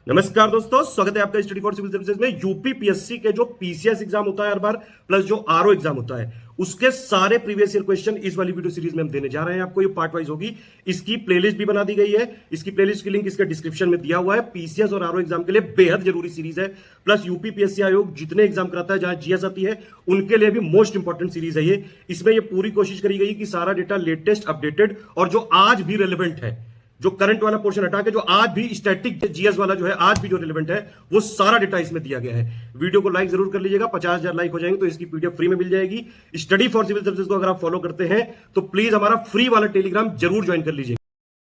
नमस्कार दोस्तों, स्वागत है आपका स्टडी फॉर सिविल सर्विसेज में। यूपी पीएससी के जो पीसीएस एग्जाम होता है हर बार, प्लस जो आरओ एग्जाम होता है, उसके सारे प्रीवियस ईयर क्वेश्चन इस वाली वीडियो सीरीज में हम देने जा रहे हैं आपको। ये पार्ट वाइज होगी। इसकी प्लेलिस्ट भी बना दी गई है। इसकी प्लेलिस्ट की लिंक इसके डिस्क्रिप्शन में दिया हुआ है। पीसीएस और आरओ एग्जाम के लिए बेहद जरूरी सीरीज है। प्लस यूपी पीएससी आयोग जितने एग्जाम कराता है, जहां जीएस आती है, उनके लिए भी मोस्ट इंपॉर्टेंट सीरीज है ये। इसमें ये पूरी कोशिश करी गई कि सारा डेटा लेटेस्ट, अपडेटेड और जो आज भी रेलिवेंट है, जो करंट वाला पोर्शन हटा के जो आज भी स्टैटिक जीएस वाला जो है, आज भी जो रिलेवेंट है, वो सारा डेटा इसमें दिया गया है। वीडियो को लाइक जरूर कर लीजिएगा। 50,000 लाइक हो जाएंगे तो इसकी पीडीएफ फ्री में मिल जाएगी। स्टडी फॉर सिविल सर्विसेज को अगर आप फॉलो करते हैं तो प्लीज हमारा फ्री वाला टेलीग्राम जरूर ज्वाइन कर लीजिए।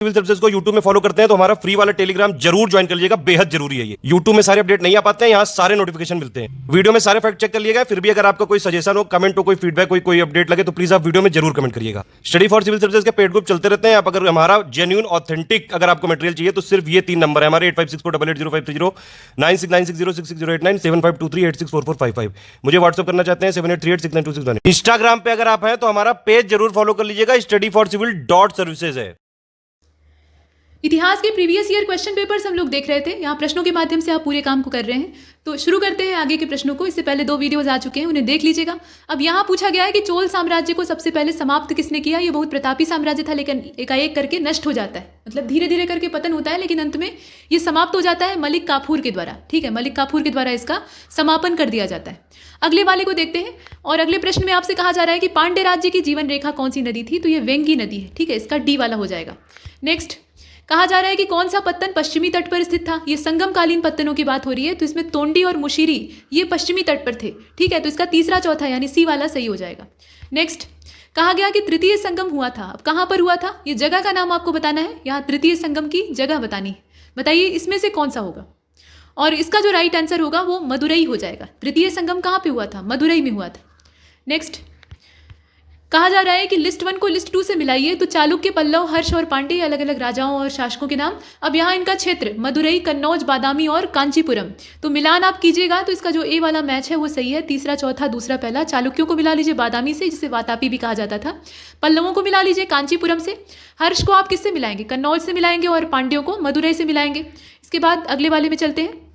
सिविल सर्विसेज को यूट्यूब में फॉलो करते हैं तो हमारा फ्री वाला टेलीग्राम जरूर ज्वाइन कर लीजिएगा। बेहद जरूरी है ये। यूट्यूब में सारे अपडेट नहीं आ पाते हैं, यहाँ सारे नोटिफिकेशन मिलते हैं। वीडियो में सारे फैक्ट चेक कर लिएगा। फिर भी अगर आपका कोई सजेशन हो, कमेंट हो, कोई फीडबैक, कोई अपडेट लगे तो प्लीज आप वीडियो में जरूर कमेंट करिएगा। स्टडी फॉर सिविल सर्विसेज के पेड ग्रुप चलते रहते हैं। आप अगर हमारा जेन्युइन ऑथेंटिक अगर आपको मटेरियल चाहिए तो सिर्फ ये 3 नंबर है हमारे: 8564880530, 9696066089, 7523864455। मुझे व्हाट्सअप करना चाहते हैं 7838692618। इंस्टाग्राम पे अगर आप हैं तो हमारा पेज जरूर फॉलो कर लीजिएगा। studyforcivil.services है। इतिहास के प्रीवियस ईयर क्वेश्चन पेपर्स हम लोग देख रहे थे। यहाँ प्रश्नों के माध्यम से आप पूरे काम को कर रहे हैं। तो शुरू करते हैं आगे के प्रश्नों को। इससे पहले 2 वीडियोस आ चुके हैं, उन्हें देख लीजिएगा। अब यहाँ पूछा गया है कि चोल साम्राज्य को सबसे पहले समाप्त किसने किया। ये बहुत प्रतापी साम्राज्य था, लेकिन एकाएक करके नष्ट हो जाता है। मतलब धीरे धीरे करके पतन होता है, लेकिन अंत में ये समाप्त हो जाता है मलिक काफूर के द्वारा। ठीक है, मलिक काफूर के द्वारा इसका समापन कर दिया जाता है। अगले वाले को देखते हैं। और अगले प्रश्न में आपसे कहा जा रहा है कि पांड्य राज्य की जीवन रेखा कौन सी नदी थी। तो ये वेंगी नदी है। ठीक है, इसका डी वाला हो जाएगा। नेक्स्ट कहा जा रहा है कि कौन सा पत्तन पश्चिमी तट पर स्थित था। ये संगमकालीन पत्तनों की बात हो रही है, तो इसमें तोंडी और मुशीरी ये पश्चिमी तट पर थे। ठीक है, तो इसका तीसरा चौथा यानी सी वाला सही हो जाएगा। नेक्स्ट कहा गया कि तृतीय संगम हुआ था। अब कहाँ पर हुआ था, ये जगह का नाम आपको बताना है। यहाँ तृतीय संगम की जगह बतानी है। बताइए इसमें से कौन सा होगा। और इसका जो राइट आंसर होगा वो मदुरई हो जाएगा। तृतीय संगम कहाँ पे हुआ था, मदुरई में हुआ था। नेक्स्ट कहा जा रहा है कि लिस्ट 1 को लिस्ट 2 से मिलाइए तो चालुक्य, पल्लव, हर्ष और पांड्य अलग अलग राजाओं और शासकों के नाम। अब यहाँ इनका क्षेत्र मदुरई, कन्नौज, बादामी और कांचीपुरम। तो मिलान आप कीजिएगा तो इसका जो ए वाला मैच है वो सही है। तीसरा, चौथा, दूसरा, पहला। चालुक्यों को मिला लीजिए बादामी से, जिसे वातापी भी कहा जाता था। पल्लवों को मिला लीजिए कांचीपुरम से। हर्ष को आप किससे मिलाएंगे, कन्नौज से मिलाएंगे। और पांड्यों को मदुरई से मिलाएंगे। इसके बाद अगले वाले में चलते हैं।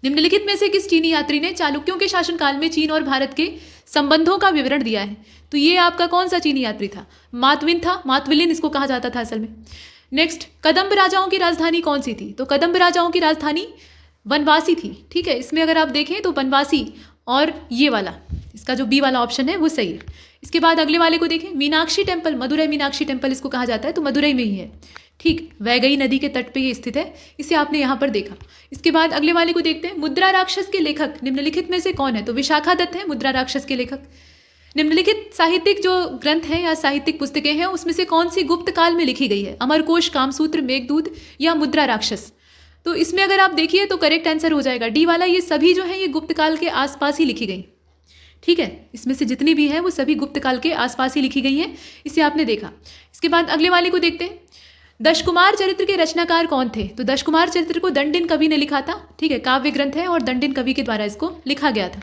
निम्नलिखित में से किस चीनी यात्री ने चालुक्यों के शासनकाल में चीन और भारत के संबंधों का विवरण दिया है। तो ये आपका कौन सा चीनी यात्री था, मातविन था। मातविलिन इसको कहा जाता था असल में। नेक्स्ट कदम्ब राजाओं की राजधानी कौन सी थी। तो कदम्ब राजाओं की राजधानी वनवासी थी। ठीक है, इसमें अगर आप देखें तो वनवासी और ये वाला, इसका जो बी वाला ऑप्शन है वो सही है। इसके बाद अगले वाले को देखें। मीनाक्षी टेम्पल, मदुरई मीनाक्षी टेम्पल इसको कहा जाता है, तो मदुरई में ही है। ठीक, वैगई नदी के तट पे ये स्थित है। इसे आपने यहाँ पर देखा। इसके बाद अगले वाले को देखते हैं। मुद्रा राक्षस के लेखक निम्नलिखित में से कौन है। तो विशाखा दत्त है मुद्रा राक्षस के लेखक। निम्नलिखित साहित्यिक जो ग्रंथ हैं या साहित्यिक पुस्तकें हैं उसमें से कौन सी गुप्त काल में लिखी गई है। अमरकोश, कामसूत्र, मेघदूत या मुद्रा राक्षस। तो इसमें अगर आप देखिए तो करेक्ट आंसर हो जाएगा डी वाला। ये सभी जो है ये गुप्त काल के आसपास ही लिखी गई। ठीक है, इसमें से जितनी भी है वो सभी गुप्त काल के आसपास ही लिखी गई हैं। इसे आपने देखा। इसके बाद अगले वाले को देखते हैं। दशकुमार चरित्र के रचनाकार कौन थे। तो दशकुमार चरित्र को दंडिन कवि ने लिखा था। ठीक है, काव्य ग्रंथ है और दंडिन कवि के द्वारा इसको लिखा गया था।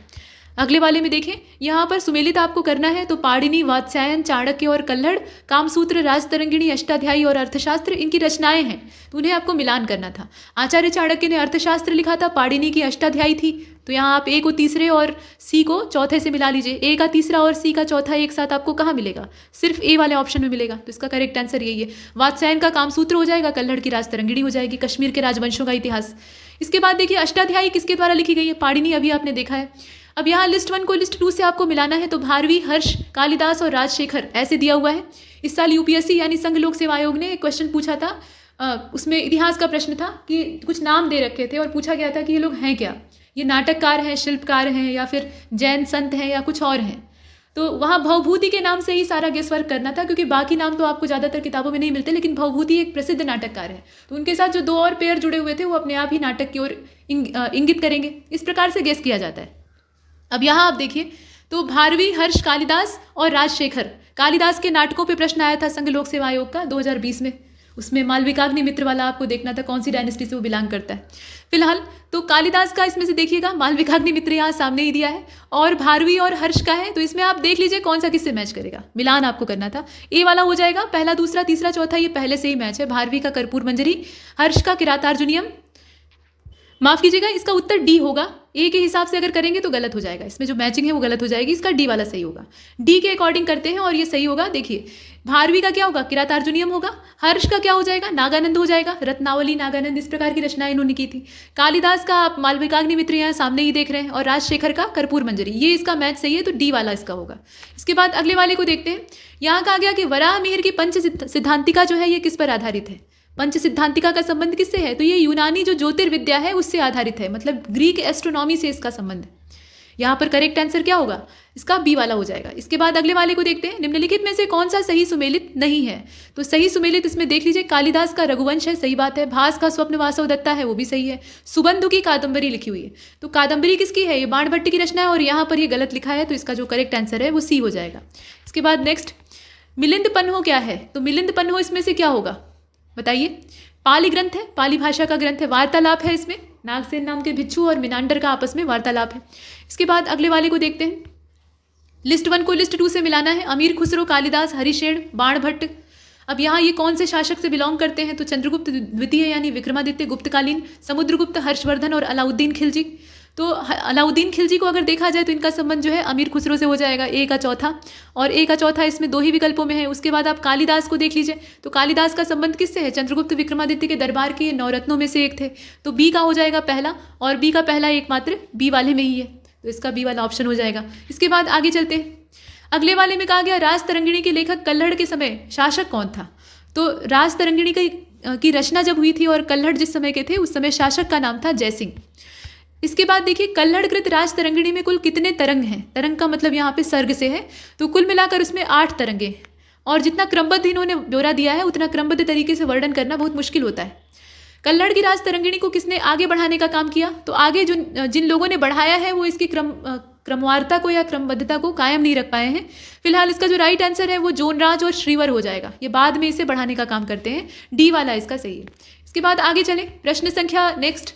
अगले वाले में देखें, यहाँ पर सुमेलित आपको करना है। तो पाणिनि, वात्स्यायन, चाणक्य और कल्हड़, कामसूत्र, राजतरंगिणी, अष्टाध्यायी और अर्थशास्त्र इनकी रचनाएं हैं, तो उन्हें आपको मिलान करना था। आचार्य चाणक्य ने अर्थशास्त्र लिखा था, पाणिनि की अष्टाध्यायी थी। तो यहाँ आप ए को तीसरे और सी को चौथे से मिला लीजिए। ए का तीसरा और सी का चौथा एक साथ आपको कहाँ मिलेगा, सिर्फ ए वाले ऑप्शन में मिलेगा। तो इसका करेक्ट आंसर यही है। वात्स्यायन का कामसूत्र हो जाएगा, कल्हड़ की राजतरंगिणी हो जाएगी, कश्मीर के राजवंशों का इतिहास। इसके बाद देखिए अष्टाध्यायी किसके द्वारा लिखी गई है, पाणिनि, अभी आपने देखा है। अब यहाँ लिस्ट 1 को लिस्ट 2 से आपको मिलाना है। तो भारवी, हर्ष, कालिदास और राजशेखर ऐसे दिया हुआ है। इस साल यूपीएससी यानी संघ लोक सेवा आयोग ने एक क्वेश्चन पूछा था। उसमें इतिहास का प्रश्न था कि कुछ नाम दे रखे थे और पूछा गया था कि ये लोग हैं क्या, ये नाटककार हैं, शिल्पकार हैं, या फिर जैन संत हैं, या कुछ और हैं। तो वहाँ भवभूति के नाम से ही सारा गेस वर्क करना था, क्योंकि बाकी नाम तो आपको ज़्यादातर किताबों में नहीं मिलते। लेकिन भवभूति एक प्रसिद्ध नाटककार है, तो उनके साथ जो 2 और पेयर जुड़े हुए थे वो अपने आप ही नाटक की ओर इंगित करेंगे। इस प्रकार से गेस किया जाता है। अब यहाँ आप देखिए तो भारवी, हर्ष, कालिदास और राजशेखर, कालिदास के नाटकों पे प्रश्न आया था संघ लोक सेवा आयोग का 2020 में। उसमें मालविकाग्नि मित्र वाला आपको देखना था कौन सी डायनेस्टी से वो बिलोंग करता है। फिलहाल तो कालिदास का इसमें से देखिएगा, मालविकाग्नि मित्र यहाँ सामने ही दिया है, और भारवी और हर्ष का है। तो इसमें आप देख लीजिए कौन सा किससे मैच करेगा, मिलान आपको करना था। ए वाला हो जाएगा, पहला, दूसरा, तीसरा, चौथा ये पहले से ही मैच है। भारवी का कर्पूर मंजरी, हर्ष का किरातार्जुनियम, माफ कीजिएगा, इसका उत्तर डी होगा। ए के हिसाब से अगर करेंगे तो गलत हो जाएगा, इसमें जो मैचिंग है वो गलत हो जाएगी। इसका डी वाला सही होगा, डी के अकॉर्डिंग करते हैं और ये सही होगा। देखिए भारवी का क्या होगा, किरातार्जुनियम होगा। हर्ष का क्या हो जाएगा, नागानंद हो जाएगा। रत्नावली, नागानंद, इस प्रकार की रचनाएं इन्होंने की थी। कालिदास का आप मालविकाग्निमित्र यहाँ सामने ही देख रहे हैं, और राजशेखर का कर्पूर मंजरी, ये इसका मैच सही है, तो डी वाला इसका होगा। इसके बाद अगले वाले को देखते हैं। यहाँ कहा गया कि वराह मिहिर की पंच सिद्धांतिका जो है ये किस पर आधारित है। पंच सिद्धांतिका का संबंध किससे है, तो ये यूनानी जो ज्योतिर्विद्या है उससे आधारित है, मतलब ग्रीक एस्ट्रोनॉमी से इसका संबंध है। यहाँ पर करेक्ट आंसर क्या होगा, इसका बी वाला हो जाएगा। इसके बाद अगले वाले को देखते हैं। निम्नलिखित में से कौन सा सही सुमेलित नहीं है, तो सही सुमेलित इसमें देख लीजिए, कालिदास का रघुवंश है, सही बात है। भास का स्वप्न वासव दत्ता है, वो भी सही है। सुबंधु की कादंबरी लिखी हुई है, तो कादंबरी किसकी है, ये बाणभट्ट की रचना है, और यहाँ पर ये गलत लिखा है, तो इसका जो करेक्ट आंसर है वो सी हो जाएगा। इसके बाद नेक्स्ट, मिलिंद पन्हो क्या है, तो मिलिंद पन्हो इसमें से क्या होगा बताइए। पाली ग्रंथ है, पाली भाषा का ग्रंथ है, वार्तालाप है इसमें, नागसेन नाम के भिक्षु और मिनांडर का आपस में वार्तालाप है। इसके बाद अगले वाले को देखते हैं। लिस्ट 1 को लिस्ट 2 से मिलाना है। अमीर खुसरो, कालिदास, हरिशेण, बाणभट्ट। अब यहाँ ये कौन से शासक से बिलोंग करते हैं, तो चंद्रगुप्त द्वितीय यानी विक्रमादित्य गुप्तकालीन, समुद्रगुप्त, हर्षवर्धन और अलाउद्दीन खिलजी। तो अलाउद्दीन खिलजी को अगर देखा जाए तो इनका संबंध जो है अमीर खुसरो से हो जाएगा, ए का चौथा, और ए का चौथा इसमें 2 ही विकल्पों में है। उसके बाद आप कालिदास को देख लीजिए, तो कालिदास का संबंध किससे है, चंद्रगुप्त विक्रमादित्य के दरबार के 9 रत्नों में से एक थे, तो बी का हो जाएगा पहला, और बी का पहला एकमात्र बी वाले में ही है, तो इसका बी वाला ऑप्शन हो जाएगा। इसके बाद आगे चलते हैं। अगले वाले में कहा गया राज तरंगिणी के लेखक कल्हड़ के समय शासक कौन था, तो राज तरंगिणी की रचना जब हुई थी और कल्हड़ जिस समय के थे उस समय शासक का नाम था जयसिंह। इसके बाद देखिए कल्हड़कृत राज तरंगिणी में कुल कितने तरंग हैं, तरंग का मतलब यहाँ पे सर्ग से है, तो कुल मिलाकर उसमें 8 तरंगे, और जितना क्रमबद्ध इन्होंने ब्यौरा दिया है उतना क्रमबद्ध तरीके से वर्णन करना बहुत मुश्किल होता है। कल्हड़ की राज तरंगिणी को किसने आगे बढ़ाने का काम किया, तो आगे जिन लोगों ने बढ़ाया है वो इसकी क्रमवारता को या क्रमबद्धता को कायम नहीं रख पाए हैं। फिलहाल इसका जो राइट आंसर है वो जोनराज और श्रीवर हो जाएगा, ये बाद में इसे बढ़ाने का काम करते हैं, डी वाला इसका सही है। इसके बाद आगे चले, प्रश्न संख्या नेक्स्ट।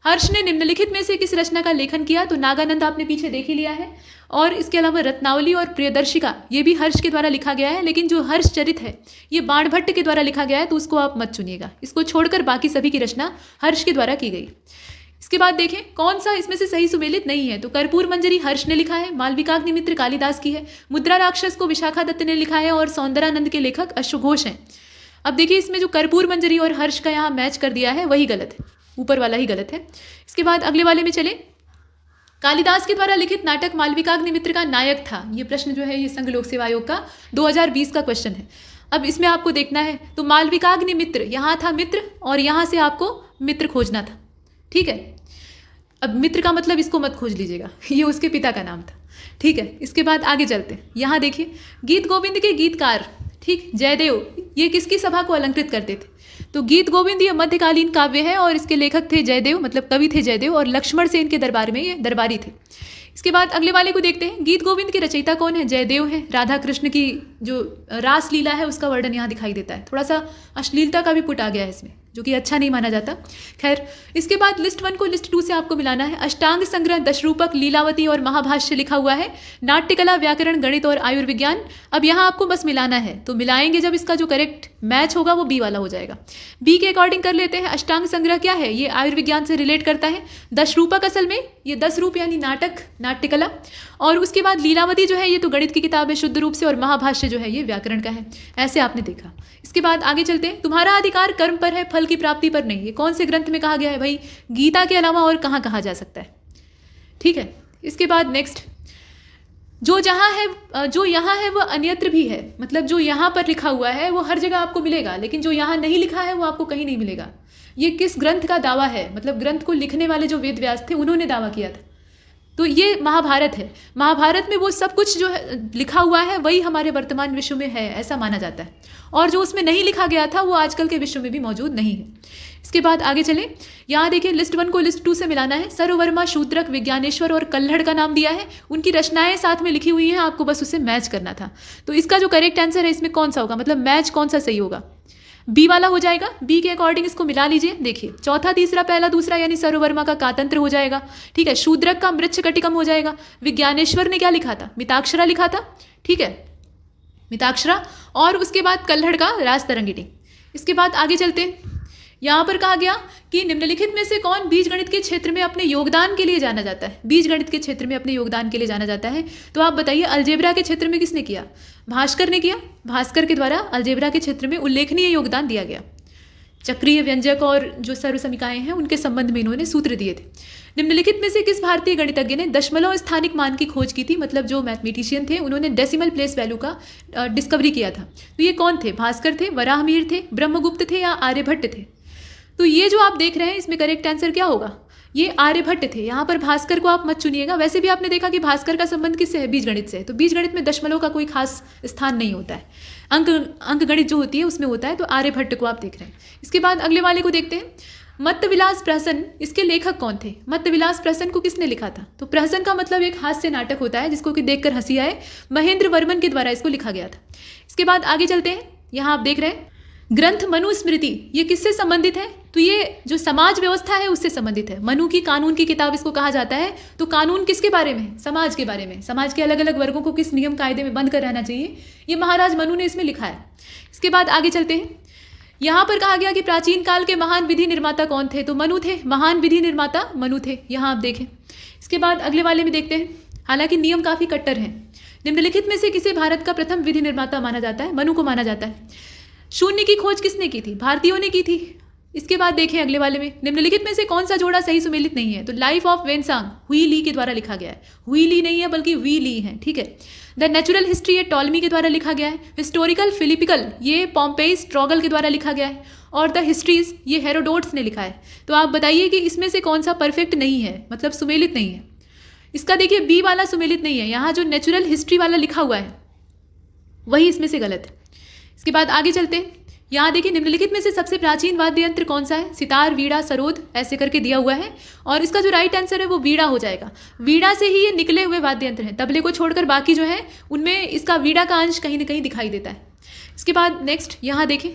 हर्ष ने निम्नलिखित में से किस रचना का लेखन किया, तो नागानंद आपने पीछे देख ही लिया है, और इसके अलावा रत्नावली और प्रियदर्शिका ये भी हर्ष के द्वारा लिखा गया है, लेकिन जो हर्ष चरित है ये बाणभट्ट के द्वारा लिखा गया है, तो उसको आप मत चुनिएगा, इसको छोड़कर बाकी सभी की रचना हर्ष के द्वारा की गई। इसके बाद देखें कौन सा इसमें से सही सुमेलित नहीं है, तो कर्पूर मंजरी हर्ष ने लिखा है, मालविकाग्निमित्र कालिदास की है, मुद्रा राक्षस को विशाखा दत्त ने लिखा है, और सौंदरानंद के लेखक अश्वघोष हैं। अब देखिए इसमें जो कर्पूर मंजरी और हर्ष का यहाँ मैच कर दिया है वही गलत है, ऊपर वाला ही गलत है। इसके बाद अगले वाले में चले, कालिदास के द्वारा लिखित नाटक मालविकाग्निमित्र का नायक था, ये प्रश्न जो है ये संघ लोक सेवा आयोग का 2020 का क्वेश्चन है। अब इसमें आपको देखना है, तो मालविकाग्निमित्र यहाँ था मित्र, और यहाँ से आपको मित्र खोजना था, ठीक है। अब मित्र का मतलब इसको मत खोज लीजिएगा, ये उसके पिता का नाम था, ठीक है। इसके बाद आगे चलते हैं, यहाँ देखिए गीत गोविंद के गीतकार, ठीक, जयदेव, ये किसकी सभा को अलंकृत करते थे, तो गीत गोविंद ये मध्यकालीन काव्य है, और इसके लेखक थे जयदेव, मतलब कवि थे जयदेव, और लक्ष्मण सेन के दरबार में ये दरबारी थे। इसके बाद अगले वाले को देखते हैं, गीत गोविंद के रचयिता कौन है, जयदेव है। राधा कृष्ण की जो रास लीला है उसका वर्णन यहाँ दिखाई देता है, थोड़ा सा अश्लीलता का भी पुट आ गया है इसमें, जो कि अच्छा नहीं माना जाता। खैर, इसके बाद लिस्ट 1 को लिस्ट 2 से आपको मिलाना है। अष्टांग संग्रह, दशरूपक, लीलावती और महाभाष्य लिखा हुआ है, नाट्यकला, व्याकरण, गणित और आयुर्विज्ञान। अब यहाँ आपको बस मिलाना है, तो मिलाएंगे जब इसका जो करेक्ट मैच होगा वो बी वाला हो जाएगा। बी के अकॉर्डिंग कर लेते हैं। अष्टांग संग्रह क्या है, ये आयुर्विज्ञान से रिलेट करता है। दशरूपक असल में ये 10 रूप यानी नाटक, नाट्यकला, और उसके बाद लीलावती जो है ये तो गणित की किताब है शुद्ध रूप से, और महाभाष्य जो है ये व्याकरण का है, ऐसे आपने देखा। इसके बाद आगे चलते हैं, तुम्हारा अधिकार कर्म पर है, फल की प्राप्ति पर नहीं। ये कौन से ग्रंथ में कहा गया है भाई, गीता के अलावा और कहाँ कहा जा सकता है, ठीक है। इसके बाद नेक्स्ट, जो यहाँ है वह अन्यत्र भी है, मतलब जो यहाँ पर लिखा हुआ है वो हर जगह आपको मिलेगा, लेकिन जो यहाँ नहीं लिखा है वो आपको कहीं नहीं मिलेगा। ये किस ग्रंथ का दावा है, मतलब ग्रंथ को लिखने वाले जो वेद व्यास थे उन्होंने दावा किया था, तो ये महाभारत है। महाभारत में वो सब कुछ जो है लिखा हुआ है वही हमारे वर्तमान विश्व में है, ऐसा माना जाता है, और जो उसमें नहीं लिखा गया था वो आजकल के विश्व में भी मौजूद नहीं है। इसके बाद आगे चले, यहाँ देखिए लिस्ट 1 को लिस्ट 2 से मिलाना है। सर्ववर्मा, शूद्रक, विज्ञानेश्वर और कल्हड़ का नाम दिया है, उनकी रचनाएं साथ में लिखी हुई हैं, आपको बस उसे मैच करना था। तो इसका जो करेक्ट आंसर है इसमें कौन सा होगा, मतलब मैच कौन सा सही होगा, बी वाला हो जाएगा। बी के अकॉर्डिंग इसको मिला लीजिए, देखिए चौथा, तीसरा, पहला, दूसरा, यानी सर्ववर्मा का कातंत्र हो जाएगा, ठीक है। शूद्रक का मृच्छकटिकम हो जाएगा। विज्ञानेश्वर ने क्या लिखा था, मिताक्षरा लिखा था, ठीक है, मिताक्षरा, और उसके बाद कल्हड़ का राजतरंगिणी। इसके बाद आगे चलते हैं, यहाँ पर कहा गया कि निम्नलिखित में से कौन बीजगणित के क्षेत्र में अपने योगदान के लिए जाना जाता है, बीजगणित के क्षेत्र में अपने योगदान के लिए जाना जाता है। तो आप बताइए अलजेब्रा के क्षेत्र में किसने किया? भास्कर ने किया। भास्कर के द्वारा अलजेब्रा के क्षेत्र में उल्लेखनीय योगदान दिया गया। चक्रीय व्यंजक और जो सर्वसमीकाएं हैं उनके संबंध में इन्होंने सूत्र दिए थे। निम्नलिखित में से किस भारतीय गणितज्ञ ने दशमलव स्थानिक मान की खोज की थी? मतलब जो मैथमेटिशियन थे उन्होंने डेसिमल प्लेस वैल्यू का डिस्कवरी किया था। तो ये कौन थे? भास्कर थे, वराहमिहिर थे, ब्रह्मगुप्त थे या आर्यभट्ट थे? तो ये जो आप देख रहे हैं इसमें करेक्ट आंसर क्या होगा? ये आर्यभट्ट थे। यहाँ पर भास्कर को आप मत चुनिएगा। वैसे भी आपने देखा कि भास्कर का संबंध किससे है? बीजगणित से। तो बीजगणित में दशमलव का कोई खास स्थान नहीं होता है, अंक गणित जो होती है उसमें होता है। तो आर्यभट्ट को आप देख रहे हैं। इसके बाद अगले वाले को देखते हैं। मत्तविलास प्रहसन, इसके लेखक कौन थे? मत्तविलास प्रहसन को किसने लिखा था? तो प्रहसन का मतलब एक हास्य नाटक होता है जिसको कि देखकर हंसी आए। महेंद्र वर्मन के द्वारा इसको लिखा गया था। इसके बाद आगे चलते हैं। यहाँ आप देख रहे हैं ग्रंथ मनुस्मृति, ये किससे संबंधित है? तो ये जो समाज व्यवस्था है उससे संबंधित है। मनु की कानून की किताब इसको कहा जाता है। तो कानून किसके बारे में? समाज के बारे में। समाज के अलग अलग वर्गों को किस नियम कायदे में बंद कर रहना चाहिए, ये महाराज मनु ने इसमें लिखा है। इसके बाद आगे चलते हैं। यहाँ पर कहा गया कि प्राचीन काल के महान विधि निर्माता कौन थे? तो मनु थे। महान विधि निर्माता मनु थे। यहाँ आप देखें। इसके बाद अगले वाले में देखते हैं। हालांकि नियम काफी कट्टर हैं। निम्नलिखित में से किसे भारत का प्रथम विधि निर्माता माना जाता है? मनु को माना जाता है। शून्य की खोज किसने की थी? भारतीयों ने की थी। इसके बाद देखें अगले वाले में, निम्नलिखित में से कौन सा जोड़ा सही सुमेलित नहीं है? तो लाइफ ऑफ वेनसांग हुई ली के द्वारा लिखा गया है। हुई ली नहीं है बल्कि वी ली है, ठीक है। द नेचुरल हिस्ट्री ये टॉलमी के द्वारा लिखा गया है। हिस्टोरिकल फिलिपिकल ये पॉम्पेई स्ट्रॉगल के द्वारा लिखा गया है। और द हिस्ट्रीज ये हेरोडोट्स ने लिखा है। तो आप बताइए कि इसमें से कौन सा परफेक्ट नहीं है, मतलब सुमेलित नहीं है? इसका देखिए बी वाला सुमेलित नहीं है। यहाँ जो नेचुरल हिस्ट्री वाला लिखा हुआ है वही इसमें से गलत है। इसके बाद आगे चलते हैं। यहाँ देखिए निम्नलिखित में से सबसे प्राचीन वाद्य यंत्र कौन सा है? सितार, वीणा, सरोद ऐसे करके दिया हुआ है। और इसका जो राइट आंसर है वो वीणा हो जाएगा। वीणा से ही ये निकले हुए वाद्य यंत्र हैं। तबले को छोड़कर बाकी जो है उनमें इसका वीणा का अंश कहीं ना कहीं दिखाई देता है। इसके बाद नेक्स्ट यहाँ देखें,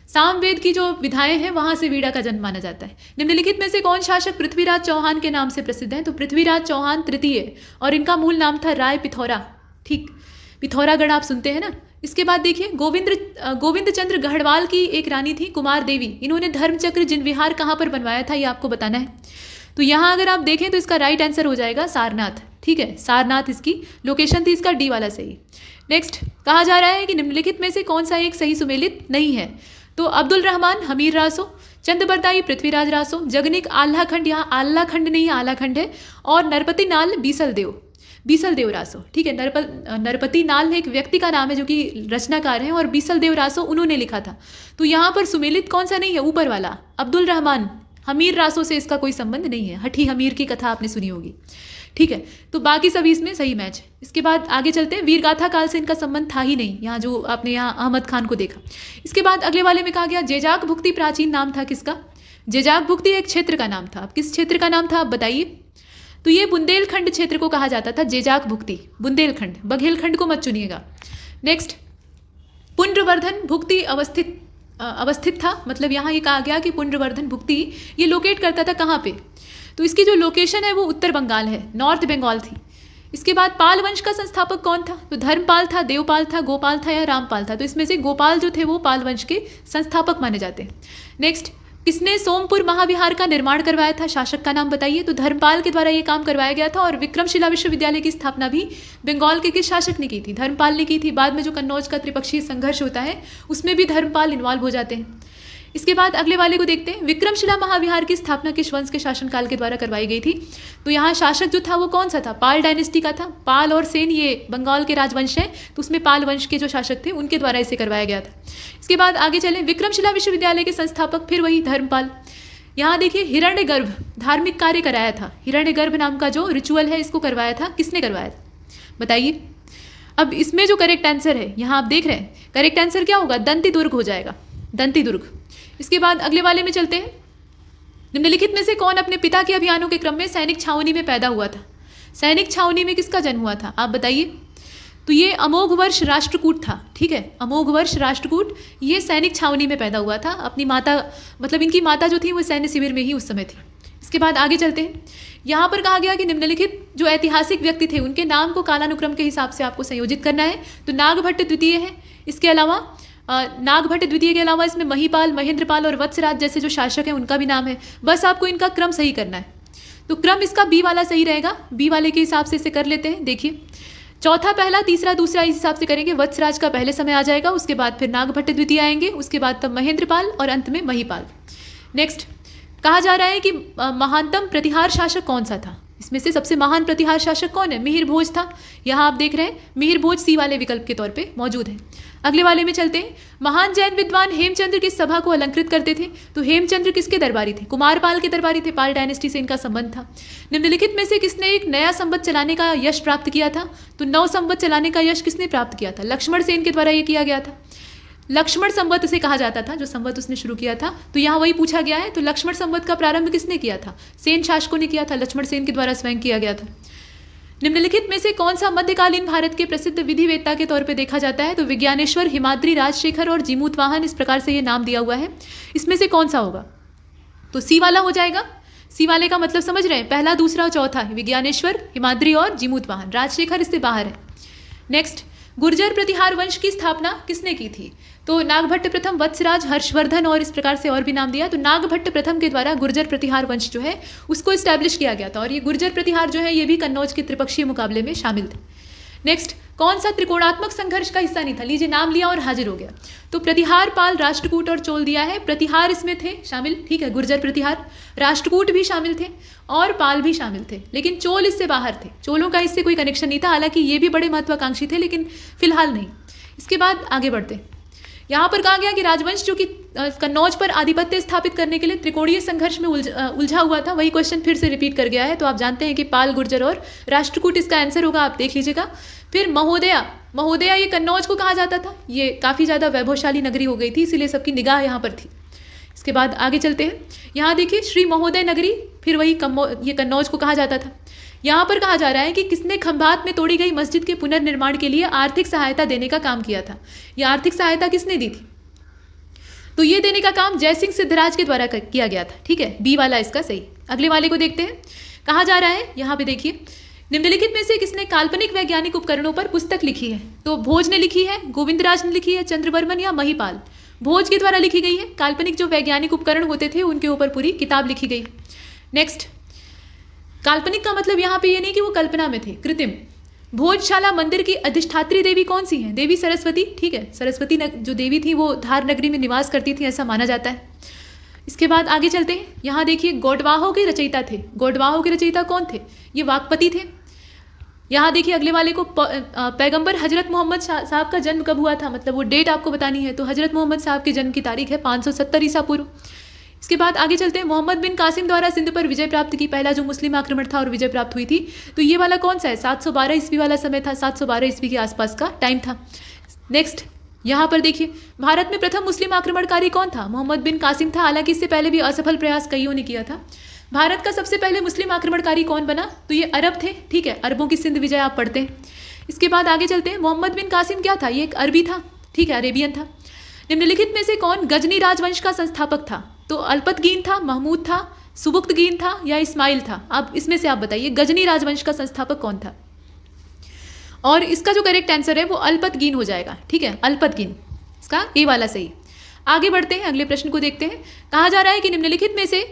सामवेद की जो विधाएं हैं वहां से वीणा का जन्म माना जाता है। निम्नलिखित में से कौन शासक पृथ्वीराज चौहान के नाम से प्रसिद्ध है? तो पृथ्वीराज चौहान तृतीय, और इनका मूल नाम था राय पिथौरा। ठीक, पिथौरागढ़ आप सुनते हैं ना। इसके बाद देखिए गोविंद चंद्र गढ़वाल की एक रानी थी कुमार देवी। इन्होंने धर्मचक्र जिनविहार कहाँ पर बनवाया था ये आपको बताना है। तो यहाँ अगर आप देखें तो इसका राइट आंसर हो जाएगा सारनाथ, ठीक है। सारनाथ इसकी लोकेशन थी, इसका डी वाला सही। नेक्स्ट कहा जा रहा है कि निम्नलिखित में से कौन सा एक सही सुमेलित नहीं है? तो अब्दुल रहमान हमीर रासो, चंदबरदाई पृथ्वीराज रासो, जगनिक आल्हाखंड, यहाँ आल्हाखंड नहीं आलाखंड है, और नरपति नाल बीसल देव रासो, ठीक है। नरपति नाल एक व्यक्ति का नाम है जो कि रचनाकार हैं, और बीसल देव रासो उन्होंने लिखा था। तो यहाँ पर सुमेलित कौन सा नहीं है? ऊपर वाला अब्दुल रहमान हमीर रासो से इसका कोई संबंध नहीं है। हठी हमीर की कथा आपने सुनी होगी, ठीक है। तो बाकी सभी इसमें सही मैच है। इसके बाद आगे चलते हैं। वीरगाथा काल से इनका संबंध था ही नहीं, यहाँ जो आपने यहाँ अहमद खान को देखा। इसके बाद अगले वाले में कहा गया जेजाक भुक्ति प्राचीन नाम था किसका? जेजाक भुक्ति एक क्षेत्र का नाम था। अब किस क्षेत्र का नाम था आप बताइए? तो ये बुंदेलखंड क्षेत्र को कहा जाता था जेजाक भुक्ति, बुंदेलखंड। बघेलखंड को मत चुनिएगा। नेक्स्ट पुंड्रवर्धन भुक्ति अवस्थित था। मतलब यहाँ ये कहा गया कि पुंड्रवर्धन भुक्ति ये लोकेट करता था कहाँ पे? तो इसकी जो लोकेशन है वो उत्तर बंगाल है, नॉर्थ बंगाल थी। इसके बाद पाल वंश का संस्थापक कौन था? तो धर्मपाल था, देवपाल था, गोपाल था या रामपाल था? तो इसमें से गोपाल जो थे वो पाल वंश के संस्थापक माने जाते हैं। नेक्स्ट किसने सोमपुर महाविहार का निर्माण करवाया था? शासक का नाम बताइए। तो धर्मपाल के द्वारा ये काम करवाया गया था। और विक्रमशिला विश्वविद्यालय की स्थापना भी बंगाल के किस शासक ने की थी? धर्मपाल ने की थी। बाद में जो कन्नौज का त्रिपक्षीय संघर्ष होता है उसमें भी धर्मपाल इन्वॉल्व हो जाते हैं। इसके बाद अगले वाले को देखते हैं। विक्रमशिला महाविहार की स्थापना किस वंश के शासनकाल के द्वारा करवाई गई थी? तो यहाँ शासक जो था वो कौन सा था? पाल डायनेस्टी का था। पाल और सेन ये बंगाल के राजवंश हैं, तो उसमें पाल वंश के जो शासक थे उनके द्वारा इसे करवाया गया था। इसके बाद आगे चलें। विक्रमशिला विश्वविद्यालय के संस्थापक फिर वही धर्मपाल। यहाँ देखिए हिरण्यगर्भ धार्मिक कार्य कराया था। हिरण्यगर्भ नाम का जो रिचुअल है इसको करवाया था। किसने करवाया था बताइए? अब इसमें जो करेक्ट आंसर है यहाँ आप देख रहे हैं, करेक्ट आंसर क्या होगा? दंती दुर्ग हो जाएगा, दंती दुर्ग। इसके बाद अगले वाले में चलते हैं। निम्नलिखित में से कौन अपने पिता के अभियानों के क्रम में सैनिक छावनी में पैदा हुआ था? सैनिक छावनी में किसका जन्म हुआ था आप बताइए? तो ये अमोघवर्ष राष्ट्रकूट था, ठीक है। अमोघवर्ष राष्ट्रकूट ये सैनिक छावनी में पैदा हुआ था। अपनी माता, मतलब इनकी माता जो थी वो सैन्य शिविर में ही उस समय थी। इसके बाद आगे चलते हैं। यहाँ पर कहा गया कि निम्नलिखित जो ऐतिहासिक व्यक्ति थे उनके नाम को कालानुक्रम के हिसाब से आपको संयोजित करना है। तो नागभट्ट द्वितीय है। इसके अलावा नागभट्ट द्वितीय के अलावा इसमें महीपाल, महेंद्रपाल और वत्सराज जैसे जो शासक हैं उनका भी नाम है। बस आपको इनका क्रम सही करना है। तो क्रम इसका बी वाला सही रहेगा। बी वाले के हिसाब से इसे कर लेते हैं। देखिए, चौथा पहला, तीसरा दूसरा, इस हिसाब से करेंगे। वत्सराज का पहले समय आ जाएगा, उसके बाद फिर नागभट्ट द्वितीय आएंगे, उसके बाद तब महेंद्रपाल और अंत में महीपाल। नेक्स्ट, कहा जा रहा है कि महानतम प्रतिहार शासक कौन सा था। इसमें से सबसे महान प्रतिहार शासक कौन है? मिहिर भोज था। यहाँ आप देख रहे हैं मिहिर भोज सी वाले विकल्प के तौर पे मौजूद है। अगले वाले में चलते हैं। महान जैन विद्वान हेमचंद्र किस सभा को अलंकृत करते थे? तो हेमचंद्र किसके दरबारी थे? कुमारपाल के दरबारी थे। पाल डायनेस्टी से इनका संबंध था। निम्नलिखित में से किसने एक नया संवत चलाने का यश प्राप्त किया था? तो नौ संवत चलाने का यश किसने प्राप्त किया था? लक्ष्मण सेन के द्वारा ये किया गया था। लक्ष्मण संवत उसे कहा जाता था, जो संवत उसने शुरू किया था। तो यहाँ वही पूछा गया है। तो लक्ष्मण संवत का प्रारंभ किसने किया था? सेन शासकों ने किया था। लक्ष्मण सेन के द्वारा स्वयं किया गया था। निम्नलिखित में से कौन सा मध्यकालीन भारत के प्रसिद्ध विधिवेत्ता के तौर पे देखा जाता है? तो विज्ञानेश्वर, हिमाद्री, राजशेखर और जीमूतवाहन, इस प्रकार से ये नाम दिया हुआ है। इसमें से कौन सा होगा? तो सी वाला हो जाएगा। सी वाले का मतलब समझ रहे हैं? पहला, दूसरा और चौथा है विज्ञानेश्वर, हिमाद्री और जीमूतवाहन। राजशेखर इससे बाहर है। नेक्स्ट, गुर्जर प्रतिहार वंश की स्थापना किसने की थी? तो नागभट्ट प्रथम, वत्सराज, हर्षवर्धन और इस प्रकार से और भी नाम दिया। तो नागभट्ट प्रथम के द्वारा गुर्जर प्रतिहार वंश जो है उसको इस्टेब्लिश किया गया था। और ये गुर्जर प्रतिहार जो है ये भी कन्नौज के त्रिपक्षीय मुकाबले में शामिल थे। नेक्स्ट, कौन सा त्रिकोणात्मक संघर्ष का हिस्सा नहीं था? लीजिए, नाम लिया और हाजिर हो गया। तो प्रतिहार, पाल, राष्ट्रकूट और चोल दिया है। प्रतिहार इसमें थे शामिल, ठीक है, गुर्जर प्रतिहार। राष्ट्रकूट भी शामिल थे और पाल भी शामिल थे, लेकिन चोल इससे बाहर थे। चोलों का इससे कोई कनेक्शन नहीं था। हालांकि ये भी बड़े महत्वाकांक्षी थे, लेकिन फिलहाल नहीं। इसके बाद आगे बढ़ते। यहाँ पर कहा गया कि राजवंश जो कि कन्नौज पर आधिपत्य स्थापित करने के लिए त्रिकोणीय संघर्ष में उलझा हुआ था, वही क्वेश्चन फिर से रिपीट कर गया है। तो आप जानते हैं कि पाल, गुर्जर और राष्ट्रकूट इसका आंसर होगा, आप देख लीजिएगा। फिर महोदया, ये कन्नौज को कहा जाता था। ये काफ़ी ज़्यादा वैभवशाली नगरी हो गई थी, इसीलिए सबकी निगाह यहाँ पर थी। इसके बाद आगे चलते हैं। यहाँ देखिए, श्री महोदय नगरी, फिर वही ये कन्नौज को कहा जाता था। यहाँ पर कहा जा रहा है कि किसने खंभात में तोड़ी गई मस्जिद के पुनर्निर्माण के लिए आर्थिक सहायता देने का काम किया था? यह आर्थिक सहायता किसने दी थी? तो ये देने का काम जयसिंह सिद्धराज के द्वारा किया गया था। ठीक है, बी वाला इसका सही। अगले वाले को देखते हैं। कहा जा रहा है, यहाँ पे देखिए, निम्नलिखित में से किसने काल्पनिक वैज्ञानिक उपकरणों पर पुस्तक लिखी है? तो भोज ने लिखी है, गोविंदराज ने लिखी है, चंद्रवर्मन या महीपाल? भोज के द्वारा लिखी गई है। काल्पनिक जो वैज्ञानिक उपकरण होते थे उनके ऊपर पूरी किताब लिखी गई। नेक्स्ट, काल्पनिक का मतलब यहाँ पे ये नहीं कि वो कल्पना में थे, कृत्रिम। भोजशाला मंदिर की अधिष्ठात्री देवी कौन सी है? देवी सरस्वती। ठीक है, सरस्वती जो देवी थी वो धार नगरी में निवास करती थी, ऐसा माना जाता है। इसके बाद आगे चलते हैं। यहाँ देखिए, गौडवाहों के रचयिता थे। गौडवाहों के रचयिता कौन थे? ये वाकपति थे। यहाँ देखिए अगले वाले को, पैगंबर हजरत मोहम्मद साहब का जन्म कब हुआ था? मतलब वो डेट आपको बतानी है। तो हजरत मोहम्मद साहब के जन्म की तारीख है 570 ईसा पूर्व। इसके बाद आगे चलते हैं। मोहम्मद बिन कासिम द्वारा सिंध पर विजय प्राप्त की, पहला जो मुस्लिम आक्रमण था और विजय प्राप्त हुई थी। तो ये वाला कौन सा है? 712 ईस्वी वाला समय था। 712 ईस्वी के आसपास का टाइम था। नेक्स्ट, यहाँ पर देखिए, भारत में प्रथम मुस्लिम आक्रमणकारी कौन था? मोहम्मद बिन कासिम था। हालांकि इससे पहले भी असफल प्रयास कईयों ने किया था। भारत का सबसे पहले मुस्लिम आक्रमणकारी कौन बना? तो ये अरब थे। ठीक है, अरबों की सिंध विजय आप पढ़ते हैं। इसके बाद आगे चलते हैं। मोहम्मद बिन कासिम क्या था? ये एक अरबी था। ठीक है, अरेबियन था। निम्नलिखित में से कौन गजनी राजवंश का संस्थापक था? तो अल्पतगीन था, महमूद था, सुबुक्तगीन था या इस्माइल था? आप इसमें से आप बताइए, गजनी राजवंश का संस्थापक कौन था? और इसका जो करेक्ट आंसर है वो अल्पतगीन हो जाएगा। ठीक है, अल्पतगीन, इसका ए वाला सही। आगे बढ़ते हैं, अगले प्रश्न को देखते हैं। कहा जा रहा है कि निम्नलिखित में से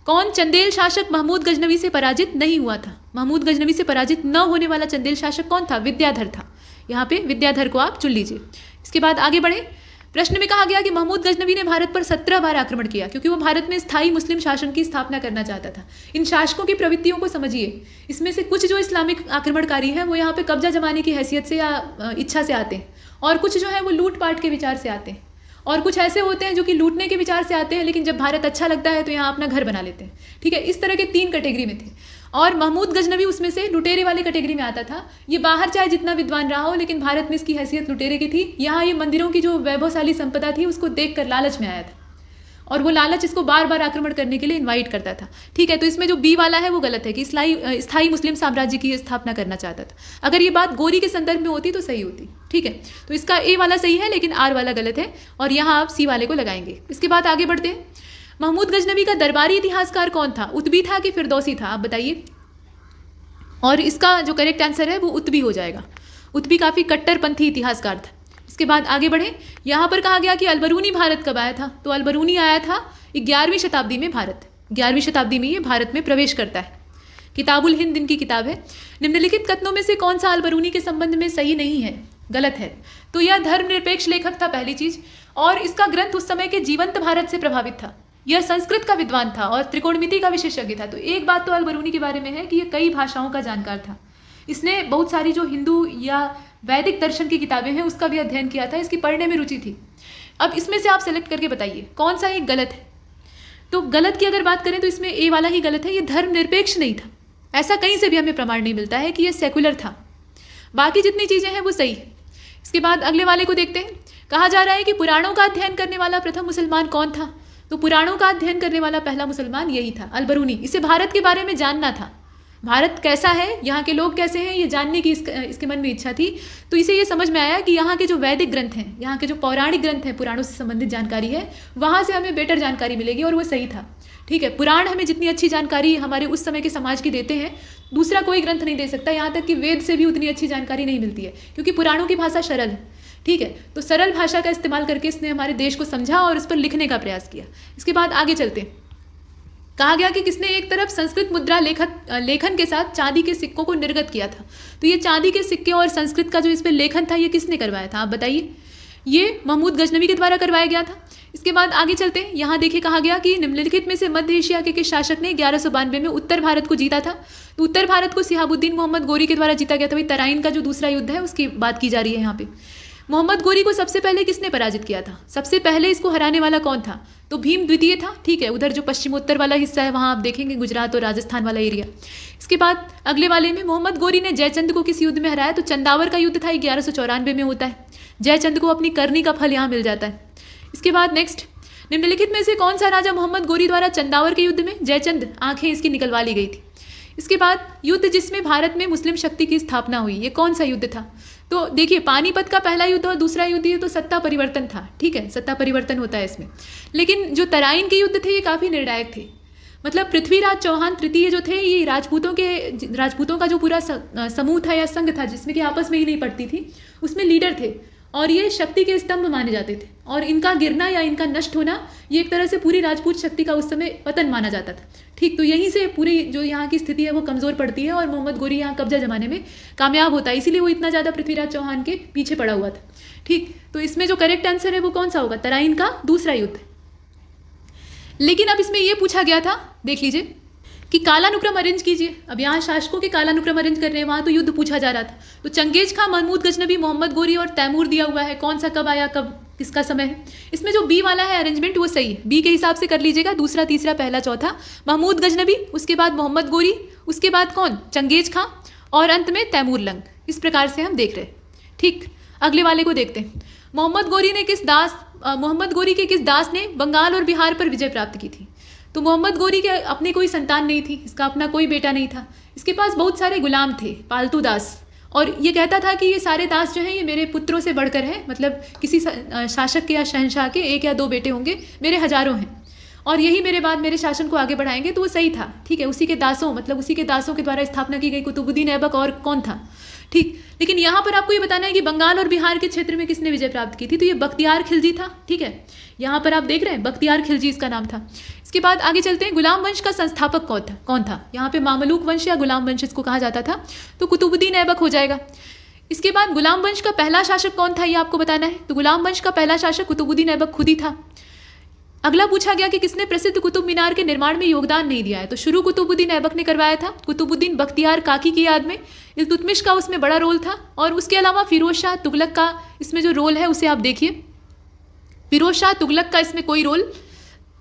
कौन चंदेल शासक महमूद गजनवी से पराजित नहीं हुआ था? महमूद गजनवी से पराजित न होने वाला चंदेल शासक कौन था? विद्याधर था। यहाँ पे विद्याधर को आप चुन लीजिए। इसके बाद आगे बढ़े। प्रश्न में कहा गया कि महमूद गजनवी ने भारत पर 17 बार आक्रमण किया, क्योंकि वो भारत में स्थायी मुस्लिम शासन की स्थापना करना चाहता था। इन शासकों की प्रवृत्तियों को समझिए। इसमें से कुछ जो इस्लामिक आक्रमणकारी हैं वो यहाँ पे कब्जा जमाने की हैसियत से या इच्छा से आते हैं, और कुछ जो है वो लूटपाट के विचार से आते हैं, और कुछ ऐसे होते हैं जो कि लूटने के विचार से आते हैं, लेकिन जब भारत अच्छा लगता है तो यहाँ अपना घर बना लेते हैं। ठीक है, इस तरह के 3 कैटेगरी में थे, और महमूद गजनवी उसमें से लुटेरे वाली कैटेगरी में आता था। ये बाहर चाहे जितना विद्वान रहा हो, लेकिन भारत में इसकी हैसियत लुटेरे की थी। यहाँ ये मंदिरों की जो वैभवशाली संपदा थी उसको देखकर लालच में आया था, और वो लालच इसको बार बार आक्रमण करने के लिए इन्वाइट करता था। ठीक है, तो इसमें जो बी वाला है वो गलत है कि स्थायी मुस्लिम साम्राज्य की स्थापना करना चाहता था। अगर ये बात गोरी के संदर्भ में होती तो सही होती। ठीक है, तो इसका ए वाला सही है, लेकिन आर वाला गलत है, और यहाँ आप सी वाले को लगाएंगे। इसके बाद आगे बढ़ते हैं। महमूद गजनवी का दरबारी इतिहासकार कौन था? उतबी था कि फिरदौसी था? आप बताइए। और इसका जो करेक्ट आंसर है वो उतबी हो जाएगा। उतबी काफ़ी कट्टरपंथी इतिहासकार था। इसके बाद आगे बढ़े, यहाँ पर कहा गया कि अलबरूनी भारत कब आया था? तो अलबरूनी आया था 11वीं शताब्दी में भारत, 11वीं शताब्दी में ये भारत में प्रवेश करता है। किताबुल हिंद इनकी किताब है। निम्नलिखित कथनों में से कौन सा अलबरूनी के संबंध में सही नहीं है, गलत है? तो यह धर्मनिरपेक्ष लेखक था, पहली चीज, और इसका ग्रंथ उस समय के जीवंत भारत से प्रभावित था। यह संस्कृत का विद्वान था और त्रिकोणमिति का विशेषज्ञ था। तो एक बात तो अलबरूनी के बारे में है कि यह कई भाषाओं का जानकार था। इसने बहुत सारी जो हिंदू या वैदिक दर्शन की किताबें हैं उसका भी अध्ययन किया था, इसकी पढ़ने में रुचि थी। अब इसमें से आप सेलेक्ट करके बताइए कौन सा एक गलत है। तो गलत की अगर बात करें तो इसमें ए वाला ही गलत है, ये धर्मनिरपेक्ष नहीं था। ऐसा कहीं से भी हमें प्रमाण नहीं मिलता है कि ये सेकुलर था। बाकी जितनी चीज़ें हैं वो सही है। इसके बाद अगले वाले को देखते हैं। कहा जा रहा है कि पुराणों का अध्ययन करने वाला प्रथम मुसलमान कौन था? तो पुराणों का अध्ययन करने वाला पहला मुसलमान यही था, अलबरूनी। इसे भारत के बारे में जानना था, भारत कैसा है, यहाँ के लोग कैसे हैं, ये जानने की इसके मन में इच्छा थी। तो इसे ये समझ में आया कि यहाँ के जो वैदिक ग्रंथ हैं, यहाँ के जो पौराणिक ग्रंथ हैं, पुराणों से संबंधित जानकारी है, वहाँ से हमें बेटर जानकारी मिलेगी, और वो सही था। ठीक है, पुराण हमें जितनी अच्छी जानकारी हमारे उस समय के समाज की देते हैं, दूसरा कोई ग्रंथ नहीं दे सकता। यहाँ तक कि वेद से भी उतनी अच्छी जानकारी नहीं मिलती है, क्योंकि पुराणों की भाषा सरल है। ठीक है, तो सरल भाषा का इस्तेमाल करके इसने हमारे देश को समझा और इस पर लिखने का प्रयास किया। इसके बाद आगे चलते हैं। कहा गया कि किसने एक तरफ संस्कृत मुद्रा लेखन के साथ चांदी के सिक्कों को निर्गत किया था। तो ये चांदी के सिक्के और संस्कृत का जो इस पर लेखन था, ये किसने करवाया था, आप बताइए। ये महमूद गजनवी के द्वारा करवाया गया था। इसके बाद आगे चलते हैं। यहाँ देखिए, कहा गया कि निम्नलिखित में से मध्य एशिया के किस शासक ने 1192 में उत्तर भारत को जीता था? तो उत्तर भारत को सिहाबुद्दीन मोहम्मद गोरी के द्वारा जीता गया था। वही तराइन का जो दूसरा युद्ध है उसकी बात की जा रही है यहाँ पे। मोहम्मद गोरी को सबसे पहले किसने पराजित किया था? सबसे पहले इसको हराने वाला कौन था? तो भीम द्वितीय था। ठीक है, उधर जो पश्चिमोत्तर वाला हिस्सा है वहाँ आप देखेंगे, गुजरात और राजस्थान वाला एरिया। इसके बाद अगले वाले में मोहम्मद गोरी ने जयचंद को किस युद्ध में हराया? तो चंदावर का युद्ध था, 1194 में होता है। जयचंद को अपनी करनी का फल यहाँ मिल जाता है। इसके बाद नेक्स्ट, निम्नलिखित में से कौन सा राजा मोहम्मद गोरी द्वारा चंदावर के युद्ध में जयचंद आंखें इसकी निकलवा ली गई थी? इसके बाद युद्ध जिसमें भारत में मुस्लिम शक्ति की स्थापना हुई, ये कौन सा युद्ध था? तो देखिए, पानीपत का पहला युद्ध और दूसरा युद्ध, ये तो सत्ता परिवर्तन था। ठीक है, सत्ता परिवर्तन होता है इसमें। लेकिन जो तराइन के युद्ध थे ये काफ़ी निर्णायक थे। मतलब पृथ्वीराज चौहान तृतीय जो थे, ये राजपूतों का जो पूरा समूह था या संघ था, जिसमें कि आपस में ही नहीं पड़ती थी, उसमें लीडर थे और ये शक्ति के स्तंभ माने जाते थे। और इनका गिरना या इनका नष्ट होना, ये एक तरह से पूरी राजपूत शक्ति का उस समय पतन माना जाता था। ठीक, तो यहीं से पूरी जो यहाँ की स्थिति है वो कमज़ोर पड़ती है और मोहम्मद गोरी यहाँ कब्जा जमाने में कामयाब होता है। इसीलिए वो इतना ज़्यादा पृथ्वीराज चौहान के पीछे पड़ा हुआ था। ठीक, तो इसमें जो करेक्ट आंसर है वो कौन सा होगा? तराइन का दूसरा युद्ध। लेकिन अब इसमें ये पूछा गया था, देख लीजिए, कि कालानुक्रम अरेंज कीजिए। अब यहाँ शासकों के कालानुक्रम अरेंज कर रहे हैं, वहाँ तो युद्ध पूछा जा रहा था। तो चंगेज खां, महमूद गजनबी, मोहम्मद गोरी और तैमूर दिया हुआ है। कौन सा कब आया, कब किसका समय है? इसमें जो बी वाला है अरेंजमेंट वो सही है, बी के हिसाब से कर लीजिएगा। दूसरा, तीसरा, पहला, चौथा, महमूद गजनबी, उसके बाद मोहम्मद गोरी, उसके बाद कौन? चंगेज खां, और अंत में तैमूर लंग। इस प्रकार से हम देख रहे हैं। ठीक, अगले वाले को देखते हैं। मोहम्मद गोरी के किस दास ने बंगाल और बिहार पर विजय प्राप्त की थी? तो मोहम्मद गोरी के अपनी कोई संतान नहीं थी, इसका अपना कोई बेटा नहीं था। इसके पास बहुत सारे गुलाम थे, पालतू दास, और ये कहता था कि ये सारे दास जो हैं ये मेरे पुत्रों से बढ़कर हैं। मतलब किसी शासक के या शहंशाह के 1 या 2 बेटे होंगे, मेरे हजारों हैं, और यही मेरे बाद मेरे शासन को आगे बढ़ाएंगे। तो वो सही था। ठीक है, उसी के दासों के द्वारा स्थापना की गई कुतुबुद्दीन ऐबक, और कौन था? ठीक, लेकिन यहाँ पर आपको ये बताना है कि बंगाल और बिहार के क्षेत्र में किसने विजय प्राप्त की थी? तो ये बख्तियार खिलजी था। ठीक है, यहाँ पर आप देख रहे हैं, बख्तियार खिलजी इसका नाम था। इसके बाद आगे चलते हैं। गुलाम वंश का संस्थापक कौन था? यहाँ पे मामलूक वंश या गुलाम वंश इसको कहा जाता था, तो कुतुबुद्दीन ऐबक हो जाएगा। इसके बाद गुलाम वंश का पहला शासक कौन था, ये आपको बताना है। तो गुलाम वंश का पहला शासक कुतुबुद्दीन ऐबक खुद ही था। अगला पूछा गया कि किसने प्रसिद्ध कुतुब मीनार के निर्माण में योगदान नहीं दिया है? तो शुरू कुतुबुद्दीन ऐबक ने करवाया था, कुतुबुद्दीन बख्तियार काकी की याद में। इल्तुतमिश का उसमें बड़ा रोल था, और उसके अलावा फिरोज शाह तुगलक का इसमें जो रोल है उसे आप देखिए। फिरोज शाह तुगलक का इसमें कोई रोल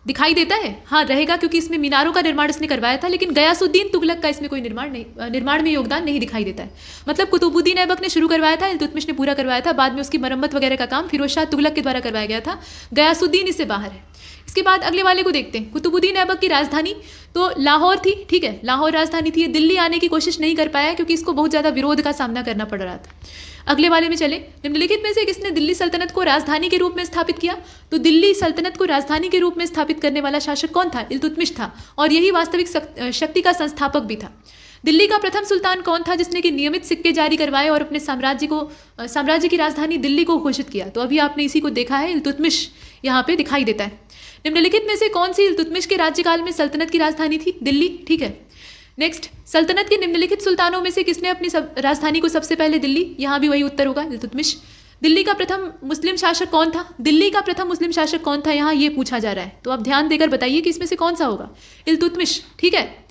दिखाई देता है? हाँ, रहेगा, क्योंकि इसमें मीनारों का निर्माण इसने करवाया था। लेकिन गयासुद्दीन तुगलक का इसमें कोई निर्माण में योगदान नहीं दिखाई देता है। मतलब कुतुबुद्दीन ऐबक ने शुरू करवाया था, इल्तुतमिश ने पूरा करवाया था, बाद में उसकी मरम्मत वगैरह का काम फिरोज शाह तुगलक के द्वारा करवाया गया था। गयासुद्दीन इससे बाहर है। इसके बाद अगले वाले को देखते हैं। कुतुबुद्दीन ऐबक की राजधानी तो लाहौर थी। ठीक है, लाहौर राजधानी थी। ये दिल्ली आने की कोशिश नहीं कर पाया क्योंकि इसको बहुत ज़्यादा विरोध का सामना करना पड़ रहा था। अगले वाले में चले। निम्नलिखित में से किसने दिल्ली सल्तनत को राजधानी के रूप में स्थापित किया? तो दिल्ली सल्तनत को राजधानी के रूप में स्थापित करने वाला शासक कौन था? इल्तुतमिश था, और यही वास्तविक शक्ति का संस्थापक भी था। दिल्ली का प्रथम सुल्तान कौन था जिसने कि नियमित सिक्के जारी करवाए और अपने साम्राज्य की राजधानी दिल्ली को घोषित किया? तो अभी आपने इसी को देखा है, इल्तुतमिश यहाँ पे दिखाई देता है। निम्नलिखित में से कौन सी इल्तुतमिश के राज्यकाल में सल्तनत की राजधानी थी? दिल्ली, ठीक है। नेक्स्ट, सल्तनत के निम्नलिखित सुल्तानों में से किसने अपनी राजधानी को सबसे पहले दिल्ली? यहाँ भी वही उत्तर होगा, इल्तुतमिश। दिल्ली का प्रथम मुस्लिम शासक कौन था? दिल्ली का प्रथम मुस्लिम शासक कौन था, यहाँ ये पूछा जा रहा है। तो आप ध्यान देकर बताइए कि इसमें से कौन सा होगा? इल्तुतमिश, ठीक है।